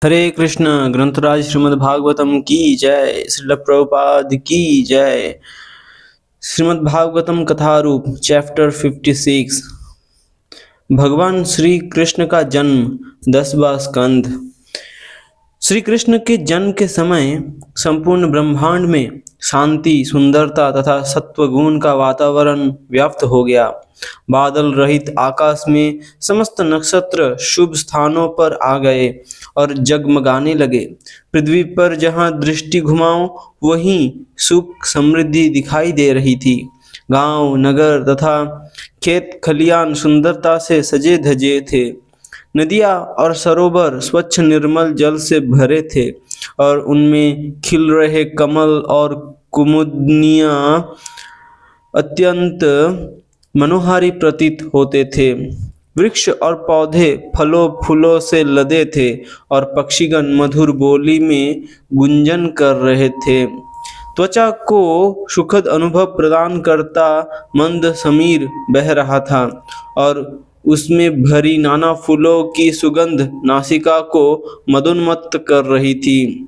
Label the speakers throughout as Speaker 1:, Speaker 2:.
Speaker 1: हरे कृष्ण। ग्रंथराज श्रीमद् भागवतम की जय। श्रील प्रभुपाद की जय। श्रीमद् भागवतम कथा रूप चैप्टर 56। भगवान श्री कृष्ण का जन्म 10वां स्कंध। श्री कृष्ण के जन्म के समय संपूर्ण ब्रह्मांड में शांति, सुंदरता तथा सत्वगुण का वातावरण व्याप्त हो गया। बादल रहित आकाश में समस्त नक्षत्र शुभ स्थानों पर आ गए और जगमगाने लगे। पृथ्वी पर जहाँ दृष्टि घुमाओ वहीं सुख समृद्धि दिखाई दे रही थी। गांव, नगर तथा खेत खलियान सुंदरता से सजे धजे थे। नदियाँ और सरोवर स्वच्छ निर्मल जल से भरे थे और उनमें खिल रहे कमल और कुमुदिनियाँ अत्यंत मनोहारी प्रतीत होते थे। वृक्ष और पौधे फलों फूलों से लदे थे और पक्षीगण मधुर बोली में गुंजन कर रहे थे। त्वचा को सुखद अनुभव प्रदान करता मंद समीर बह रहा था और उसमें भरी नाना फूलों की सुगंध नासिका को मदोन्मत्त कर रही थी।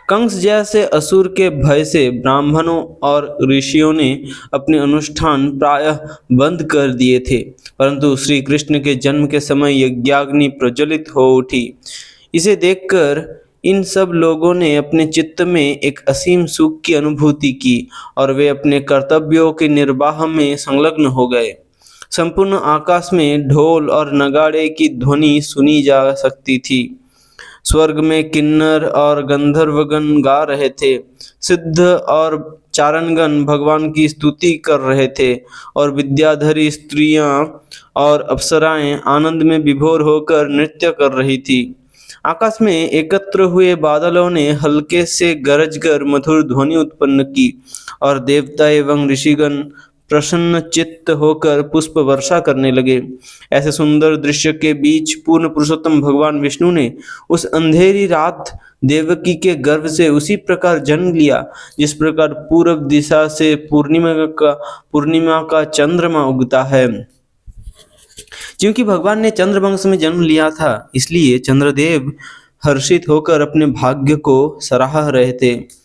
Speaker 1: कंस जैसे असुर के भय से ब्राह्मणों और ऋषियों ने अपने अनुष्ठान प्रायः बंद कर दिए थे, परंतु श्री कृष्ण के जन्म के समय यज्ञाग्नि प्रज्वलित हो उठी। इसे देखकर इन सब लोगों ने अपने चित्त में एक असीम सुख की अनुभूति की और वे अपने कर्तव्यों के निर्वाह में संलग्न हो गए। संपूर्ण आकाश में ढोल और नगाड़े की ध्वनि सुनी जा सकती थी। स्वर्ग में किन्नर और गंधर्वगण गा रहे थे। सिद्ध और चारणगण भगवान की स्तुति कर रहे थे और विद्याधरी स्त्रियां और अप्सराएं आनंद में विभोर होकर नृत्य कर रही थी। आकाश में एकत्र हुए बादलों ने हल्के से गरज कर मधुर ध्वनि उत्पन्न की और देवता एवं ऋषिगण प्रसन्न चित्त होकर पुष्प वर्षा करने लगे। ऐसे सुंदर दृश्य के बीच पूर्ण पुरुषोत्तम भगवान विष्णु ने उस अंधेरी रात देवकी के गर्भ से उसी प्रकार जन्म लिया जिस प्रकार पूर्व दिशा से पूर्णिमा का चंद्रमा उगता है। क्योंकि भगवान ने चंद्रवंश में जन्म लिया था, इसलिए चंद्रदेव हर्षित होकर अपने भाग्य को सराह रहे थे।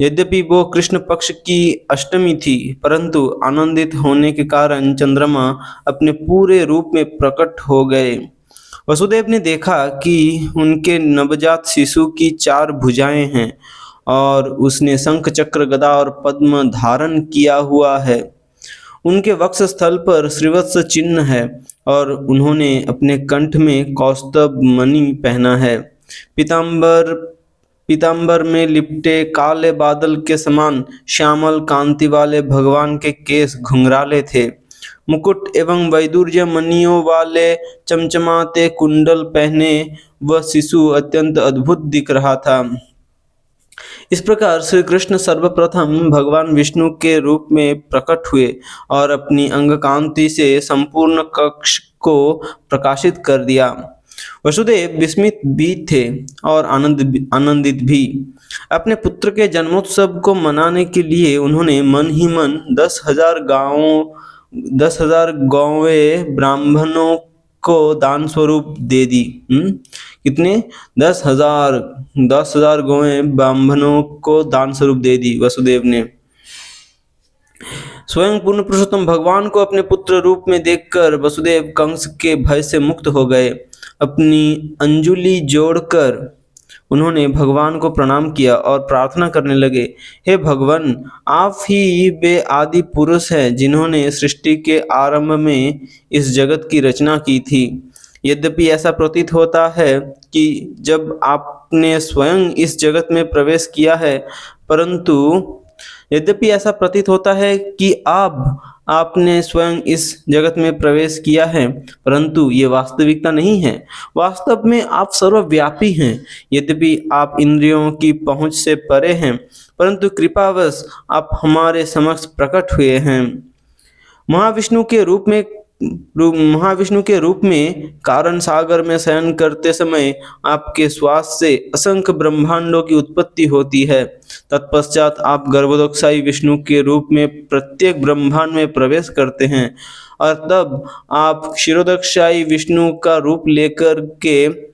Speaker 1: यद्यपि वो कृष्ण पक्ष की अष्टमी थी, परंतु आनंदित होने के कारण चंद्रमा अपने पूरे रूप में प्रकट हो गए। वसुदेव ने देखा कि उनके नवजात शिशु की 4 भुजाएं हैं और उसने शंख चक्र गदा और पद्म धारण किया हुआ है। उनके वक्ष स्थल पर श्रीवत्स चिन्ह है और उन्होंने अपने कंठ में कौस्तुभ मणि पहना है। पीतांबर में लिपटे काले बादल के समान श्यामल कांति वाले भगवान के केश घुंघराले थे। मुकुट एवं वैदुर्य मणियों वाले चमचमाते कुंडल पहने वह शिशु अत्यंत अद्भुत दिख रहा था। इस प्रकार श्री कृष्ण सर्वप्रथम भगवान विष्णु के रूप में प्रकट हुए और अपनी अंग कांति से संपूर्ण कक्ष को प्रकाशित कर दिया। वसुदेव विस्मित भी थे और आनंदित भी। अपने पुत्र के जन्मोत्सव को मनाने के लिए उन्होंने मन ही मन 10,000 गौवें ब्राह्मणों को दान स्वरूप दे दी। कितने? 10,000 गौवें ब्राह्मणों को दान स्वरूप दे दी वसुदेव ने। स्वयं पूर्ण पुरुषोत्तम भगवान को अपने पुत्र रूप में देखकर वसुदेव कंस के भय से मुक्त हो गए। अपनी अंजुलि जोड़कर उन्होंने भगवान को प्रणाम किया और प्रार्थना करने लगे, हे भगवान, आप ही वे आदि पुरुष हैं जिन्होंने सृष्टि के आरंभ में इस जगत की रचना की थी। यद्यपि ऐसा प्रतीत होता है कि जब आपने स्वयं इस जगत में प्रवेश किया है, यद्यपि ऐसा प्रतीत होता है कि आपने स्वयं इस जगत में प्रवेश किया है, परंतु ये वास्तविकता नहीं है। वास्तव में आप सर्वव्यापी हैं। यद्यपि आप इंद्रियों की पहुंच से परे हैं, परंतु कृपावश आप हमारे समक्ष प्रकट हुए हैं। महाविष्णु के रूप में कारण सागर में शयन करते समय आपके श्वास से असंख्य ब्रह्मांडों की उत्पत्ति होती है। तत्पश्चात आप गर्भोदकशाही विष्णु के रूप में प्रत्येक ब्रह्मांड में प्रवेश करते हैं और तब आप क्षीरोदकशाही विष्णु का रूप लेकर के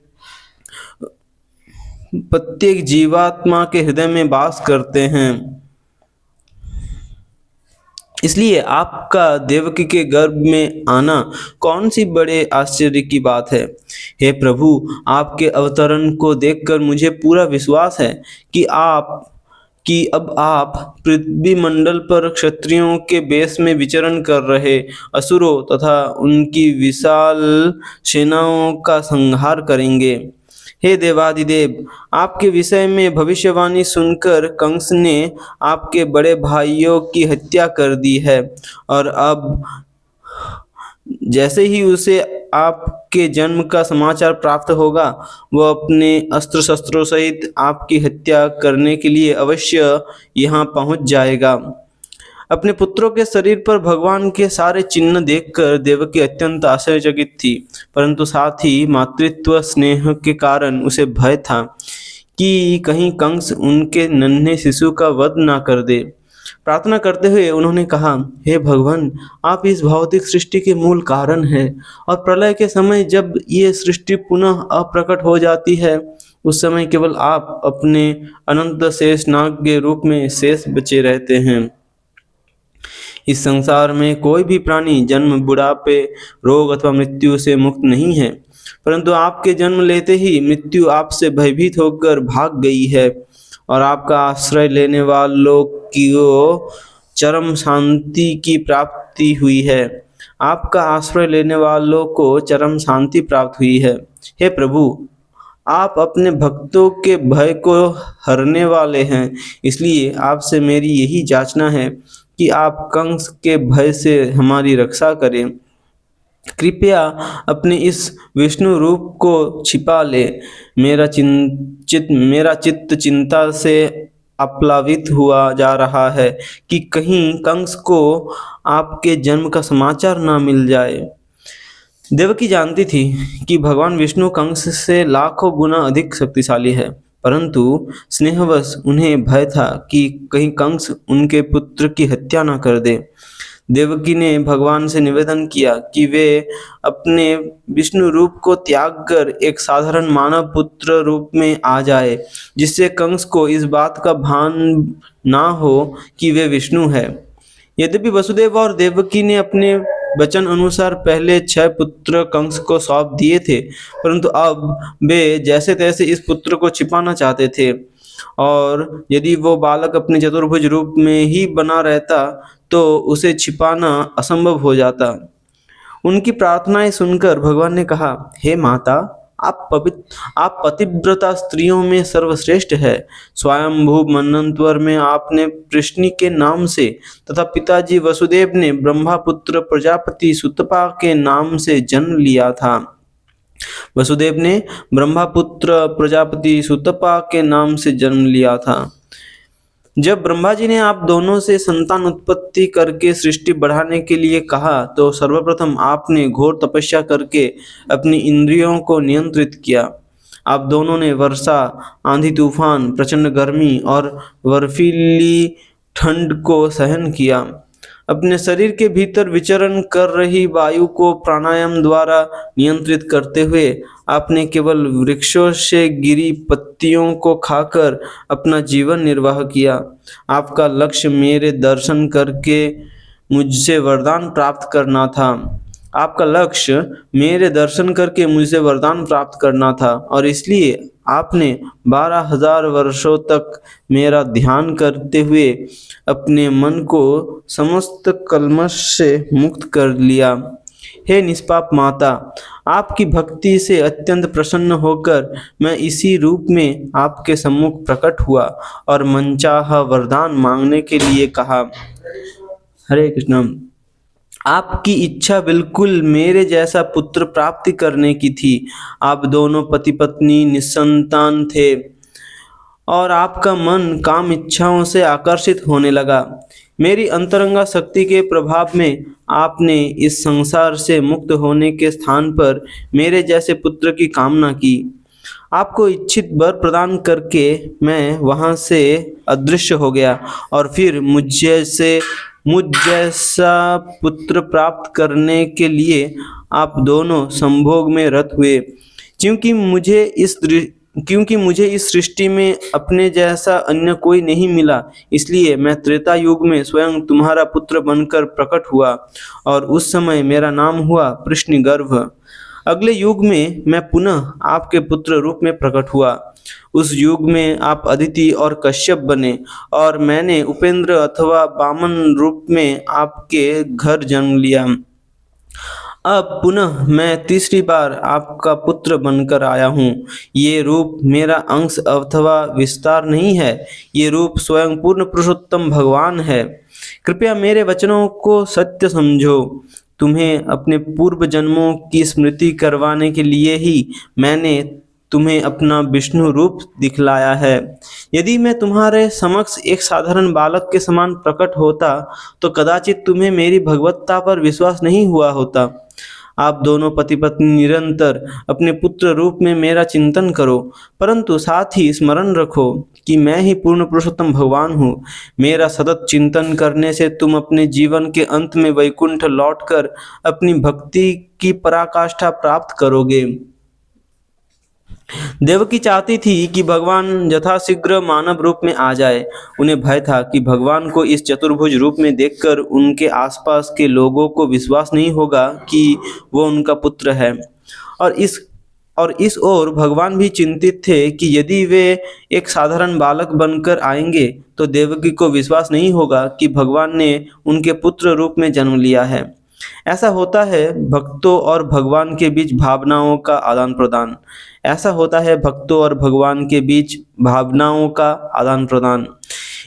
Speaker 1: प्रत्येक जीवात्मा के हृदय में वास करते हैं। इसलिए आपका देवकी के गर्भ में आना कौन सी बड़े आश्चर्य की बात है। हे प्रभु, आपके अवतरण को देखकर मुझे पूरा विश्वास है कि अब आप पृथ्वी मंडल पर क्षत्रियों के वेश में विचरण कर रहे असुरों तथा उनकी विशाल सेनाओं का संहार करेंगे। हे देवादिदेव, आपके विषय में भविष्यवाणी सुनकर कंस ने आपके बड़े भाइयों की हत्या कर दी है, और अब जैसे ही उसे आपके जन्म का समाचार प्राप्त होगा, वह अपने अस्त्र शस्त्रों सहित आपकी हत्या करने के लिए अवश्य यहाँ पहुँच जाएगा। अपने पुत्रों के शरीर पर भगवान के सारे चिन्ह देखकर देवकी अत्यंत आश्चर्यचकित थी, परंतु साथ ही मातृत्व स्नेह के कारण उसे भय था कि कहीं कंस उनके नन्हे शिशु का वध ना कर दे। प्रार्थना करते हुए उन्होंने कहा, हे भगवान, आप इस भौतिक सृष्टि के मूल कारण हैं, और प्रलय के समय जब ये सृष्टि पुनः अप्रकट हो जाती है, उस समय केवल आप अपने अनंत शेष नाग के रूप में शेष बचे रहते हैं। इस संसार में कोई भी प्राणी जन्म, बुढ़ापे, रोग अथवा मृत्यु से मुक्त नहीं है, परंतु आपके जन्म लेते ही मृत्यु आपसे भयभीत होकर भाग गई है, और आपका आश्रय लेने वालों को चरम शांति की प्राप्ति हुई है। आपका आश्रय लेने वालों को चरम शांति प्राप्त हुई है। हे प्रभु, आप अपने भक्तों के भय को हरने वाले हैं, इसलिए आपसे मेरी यही याचना है कि आप कंस के भय से हमारी रक्षा करें। कृपया अपने इस विष्णु रूप को छिपा ले। मेरा चित्त चिंता से अप्लावित हुआ जा रहा है कि कहीं कंस को आपके जन्म का समाचार ना मिल जाए। देवकी जानती थी कि भगवान विष्णु कंस से लाखों गुना अधिक शक्तिशाली है, परंतु स्नेहवश उन्हें भय था कि कहीं कंस उनके पुत्र की हत्या न कर दे। देवकी ने भगवान से निवेदन किया कि वे अपने विष्णु रूप को त्याग कर एक साधारण मानव पुत्र रूप में आ जाए, जिससे कंस को इस बात का भान ना हो कि वे विष्णु है। यद्यपि वसुदेव और देवकी ने अपने वचन अनुसार पहले 6 पुत्र कंस को सौंप दिए थे, परंतु अब वे जैसे तैसे इस पुत्र को छिपाना चाहते थे, और यदि वो बालक अपने चतुर्भुज रूप में ही बना रहता तो उसे छिपाना असंभव हो जाता। उनकी प्रार्थनाएं सुनकर भगवान ने कहा, हे माता, आप पतिव्रता स्त्रियों में सर्वश्रेष्ठ है। स्वयंभू मनंतवर में आपने कृष्णि के नाम से तथा पिताजी वसुदेव ने ब्रह्मापुत्र प्रजापति सुतपा के नाम से जन्म लिया था। वसुदेव ने ब्रह्मापुत्र प्रजापति सुतपा के नाम से जन्म लिया था। जब ब्रह्मा जी ने आप दोनों से संतान उत्पत्ति करके सृष्टि बढ़ाने के लिए कहा, तो सर्वप्रथम आपने घोर तपस्या करके अपनी इंद्रियों को नियंत्रित किया। आप दोनों ने वर्षा, आंधी तूफान, प्रचंड गर्मी और बर्फीली ठंड को सहन किया। अपने शरीर के भीतर विचरण कर रही वायु को प्राणायाम द्वारा नियंत्रित करते हुए आपने केवल वृक्षों से गिरी पत्तियों को खाकर अपना जीवन निर्वाह किया। आपका लक्ष्य मेरे दर्शन करके मुझसे वरदान प्राप्त करना था। आपका लक्ष्य मेरे दर्शन करके मुझसे वरदान प्राप्त करना था, और इसलिए आपने 12,000 वर्षों तक मेरा ध्यान करते हुए अपने मन को समस्त कल्मश से मुक्त कर लिया। हे निष्पाप माता, आपकी भक्ति से अत्यंत प्रसन्न होकर मैं इसी रूप में आपके सम्मुख प्रकट हुआ और मनचाहा वरदान मांगने के लिए कहा। हरे कृष्ण। आपकी इच्छा बिल्कुल मेरे जैसा पुत्र प्राप्ति करने की थी। आप दोनों पति पत्नी निसंतान थे, और आपका मन काम इच्छाओं से आकर्षित होने लगा। मेरी अंतरंगा शक्ति के प्रभाव में आपने इस संसार से मुक्त होने के स्थान पर मेरे जैसे पुत्र की कामना की। आपको इच्छित वर प्रदान करके मैं वहां से अदृश्य हो गया, और फिर मुझ जैसा पुत्र प्राप्त करने के लिए आप दोनों संभोग में रत हुए। क्योंकि मुझे क्योंकि मुझे इस सृष्टि में अपने जैसा अन्य कोई नहीं मिला, इसलिए मैं त्रेता युग में स्वयं तुम्हारा पुत्र बनकर प्रकट हुआ और उस समय मेरा नाम हुआ प्रश्निगर्भ। अगले युग में मैं पुनः आपके पुत्र रूप में प्रकट हुआ। उस युग में आप अदिति और कश्यप बने और मैंने उपेंद्र अथवा वामन रूप में आपके घर जन्म लिया। अब पुनः मैं तीसरी बार आपका पुत्र बनकर आया हूँ। ये रूप मेरा अंश अथवा विस्तार नहीं है, ये रूप स्वयं पूर्ण पुरुषोत्तम भगवान है। कृपया मेरे वचनों को सत्य समझो। तुम्हें अपने पूर्व जन्मों की स्मृति करवाने के लिए ही मैंने तुम्हें अपना विष्णु रूप दिखलाया है। यदि मैं तुम्हारे समक्ष एक साधारण बालक के समान प्रकट होता तो कदाचित तुम्हें मेरी भगवत्ता पर विश्वास नहीं हुआ होता। आप दोनों पति पत्नी निरंतर अपने पुत्र रूप में मेरा चिंतन करो, परंतु साथ ही स्मरण रखो कि मैं ही पूर्ण पुरुषोत्तम भगवान हूँ। मेरा सतत चिंतन करने से तुम अपने जीवन के अंत में वैकुंठ लौटकर अपनी भक्ति की पराकाष्ठा प्राप्त करोगे। देवकी चाहती थी कि भगवान यथाशीघ्र मानव रूप में आ जाए। उन्हें भय था कि भगवान को इस चतुर्भुज रूप में देखकर उनके आसपास के लोगों को विश्वास नहीं होगा कि वो उनका पुत्र है। और इस ओर भगवान भी चिंतित थे कि यदि वे एक साधारण बालक बनकर आएंगे तो देवकी को विश्वास नहीं होगा कि भगवान ने उनके पुत्र रूप में जन्म लिया है। ऐसा होता है भक्तों और भगवान के बीच भावनाओं का आदान प्रदान। ऐसा होता है भक्तों और भगवान के बीच भावनाओं का आदान प्रदान।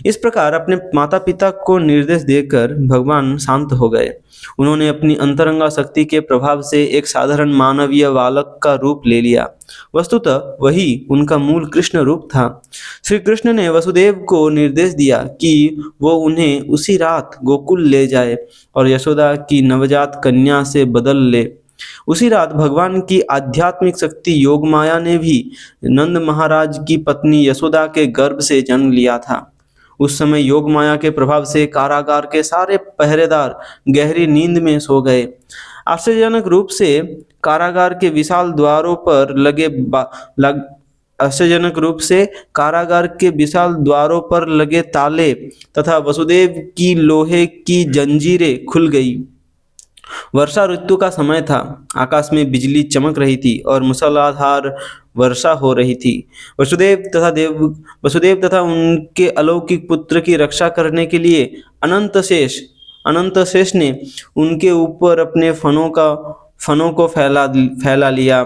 Speaker 1: इस प्रकार अपने माता पिता को निर्देश देकर भगवान शांत हो गए। उन्होंने अपनी अंतरंगा शक्ति के प्रभाव से एक साधारण मानवीय बालक का रूप ले लिया। वस्तुतः वही उनका मूल कृष्ण रूप था। श्री कृष्ण ने वसुदेव को निर्देश दिया कि वो उन्हें उसी रात गोकुल ले जाए और यशोदा की नवजात कन्या से बदल ले। उसी रात भगवान की आध्यात्मिक शक्ति योगमाया ने भी नंद महाराज की पत्नी यशोदा के गर्भ से जन्म लिया था। उस समय योगमाया के प्रभाव से कारागार के सारे पहरेदार गहरी नींद में सो गए। आश्चर्यजनक रूप से कारागार के विशाल द्वारों पर आश्चर्यजनक रूप से कारागार के विशाल द्वारों पर लगे ताले तथा वसुदेव की लोहे की जंजीरें खुल गई। वर्षा ऋतु का समय था। आकाश में बिजली चमक रही थी और मूसलाधार वर्षा हो रही थी। वसुदेव तथा उनके अलौकिक पुत्र की रक्षा करने के लिए अनंत शेष ने उनके ऊपर अपने फनों को फैला लिया।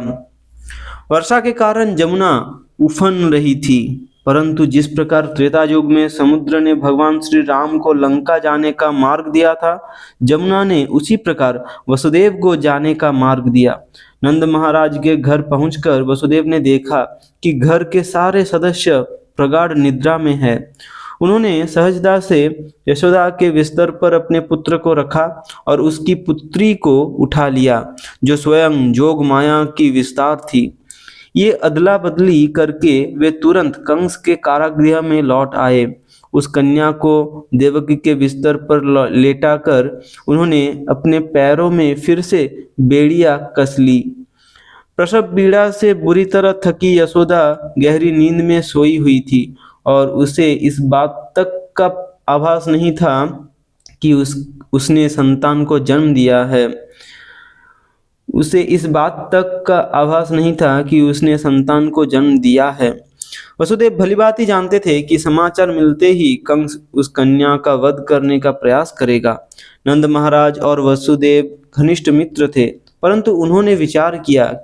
Speaker 1: वर्षा के कारण जमुना उफन रही थी, परंतु जिस प्रकार त्रेता युग में समुद्र ने भगवान श्री राम को लंका जाने का मार्ग दिया था, जमुना ने उसी प्रकार वसुदेव को जाने का मार्ग दिया। नंद महाराज के घर पहुंचकर वसुदेव ने देखा कि घर के सारे सदस्य प्रगाढ़ निद्रा में है। उन्होंने सहजता से यशोदा के बिस्तर पर अपने पुत्र को रखा और उसकी पुत्री को उठा लिया, जो स्वयं जोग माया की विस्तार थी। ये अदला बदली करके वे तुरंत कंस के कारागृह में लौट आए। उस कन्या को देवकी के बिस्तर पर लेटाकर उन्होंने अपने पैरों में फिर से बेड़ियां कस ली। प्रसव पीड़ा से बुरी तरह थकी यशोदा गहरी नींद में सोई हुई थी और उसे इस बात तक का आभास नहीं था कि उसने संतान को जन्म दिया है। उसे इस बात तक का आभास नहीं था कि उसने संतान को जन्म दिया है। वसुदेव भलीभांति जानते थे कि समाचार मिलते ही कंस उस कन्या का वध करने का प्रयास करेगा। नंद महाराज और वसुदेव घनिष्ठ मित्र थे, परंतु उन्होंने विचार किया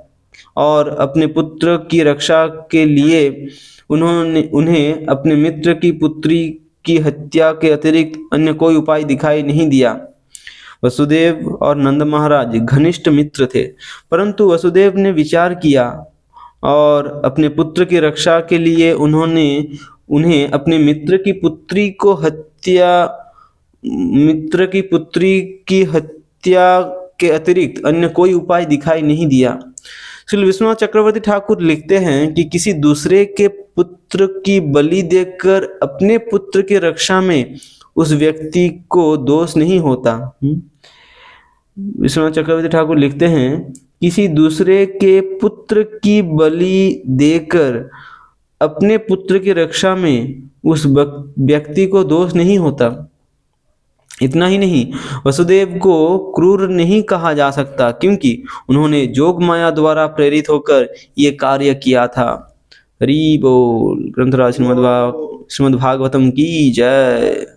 Speaker 1: और अपने पुत्र की रक्षा के लिए उन्हें अपने मित्र की पुत्री की हत्या के अतिरिक्त अन्य कोई उपाय दिखाई नहीं दिया। वसुदेव और नंद महाराज घनिष्ठ मित्र थे, परंतु वसुदेव ने विचार किया और अपने पुत्र की रक्षा के लिए उन्हें अपने मित्र की पुत्री की हत्या के अतिरिक्त अन्य कोई उपाय दिखाई नहीं दिया। श्री विश्वनाथ चक्रवर्ती ठाकुर लिखते हैं कि किसी दूसरे के पुत्र की बलि देकर अपने पुत्र की रक्षा में उस व्यक्ति को दोष नहीं होता। विश्वनाथ चक्रवर्ती ठाकुर लिखते हैं किसी दूसरे के पुत्र की बलि देकर अपने पुत्र की रक्षा में उस व्यक्ति को दोष नहीं होता। इतना ही नहीं, वसुदेव को क्रूर नहीं कहा जा सकता क्योंकि उन्होंने जोग माया द्वारा प्रेरित होकर ये कार्य किया था। हरि बोल। ग्रंथराज श्रीमद् भागवतम की जय।